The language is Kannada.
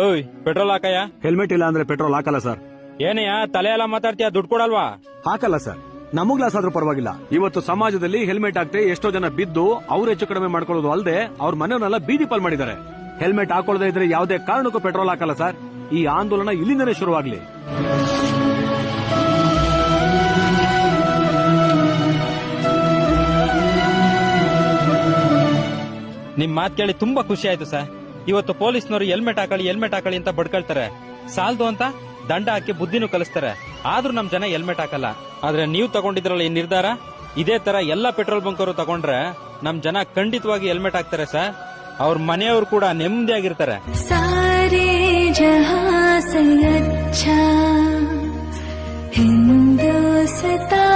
ಓಯ್ ಪೆಟ್ರೋಲ್ ಹಾಕಯ್ಯ. ಹೆಲ್ಮೆಟ್ ಇಲ್ಲ ಅಂದ್ರೆ ಪೆಟ್ರೋಲ್ ಹಾಕಲ್ಲ ಸರ್. ಏನಯ್ಯ ತಲೆ ಎಲ್ಲ ಮಾತಾಡ್ತೀಯ, ದುಡ್ಡು ಕೊಡಲ್ವಾ? ಹಾಕಲ್ಲ ಸರ್. ನಮಗ್ ಲಾಸ್ ಆದ್ರೂ ಪರವಾಗಿಲ್ಲ. ಇವತ್ತು ಸಮಾಜದಲ್ಲಿ ಹೆಲ್ಮೆಟ್ ಹಾಕ್ತೆ ಎಷ್ಟೋ ಜನ ಬಿದ್ದು ಅವ್ರು ಹೆಚ್ಚು ಕಡಿಮೆ ಮಾಡ್ಕೊಳ್ಳೋದು ಅಲ್ಲದೆ ಅವ್ರ ಮನೆಯವನ್ನೆಲ್ಲ ಬೀದಿ ಪಾಲ್ ಮಾಡಿದ್ದಾರೆ. ಹೆಲ್ಮೆಟ್ ಹಾಕೊಳ್ಳದೆ ಇದ್ರೆ ಯಾವುದೇ ಕಾರಣಕ್ಕೂ ಪೆಟ್ರೋಲ್ ಹಾಕಲ್ಲ ಸರ್. ಈ ಆಂದೋಲನ ಇಲ್ಲಿಂದನೇ ಶುರುವಾಗ್ಲಿ. ನಿಮ್ ಮಾತ್ ಕೇಳಿ ತುಂಬಾ ಖುಷಿ ಆಯ್ತು ಸರ್. ಇವತ್ತು ಪೊಲೀಸ್ನವರು ಹೆಲ್ಮೆಟ್ ಹಾಕಳಿ ಅಂತ ಬಡ್ಕೊಳ್ತಾರೆ. ಸಾಲ್ದು ಅಂತ ದಂಡ ಹಾಕಿ ಬುದ್ಧಿನೂ ಕಲಿಸ್ತಾರೆ. ಆದ್ರೂ ನಮ್ ಜನ ಹೆಲ್ಮೆಟ್ ಹಾಕಲ್ಲ. ಆದ್ರೆ ನೀವು ತಗೊಂಡಿದ್ರಲ್ಲ ಈ ನಿರ್ಧಾರ, ಇದೇ ತರ ಎಲ್ಲಾ ಪೆಟ್ರೋಲ್ ಬಂಕ್ ಅವರು ತಗೊಂಡ್ರೆ ನಮ್ ಜನ ಖಂಡಿತವಾಗಿ ಹೆಲ್ಮೆಟ್ ಹಾಕ್ತಾರೆ ಸರ್. ಅವ್ರ ಮನೆಯವರು ಕೂಡ ನೆಮ್ಮದಿಯಾಗಿರ್ತಾರೆ. ಸಾರೇ ಜಹಾಂ ಸೆ ಅಚ್ಚಾ ಹಿಂದೂಸ್ತಾನ್.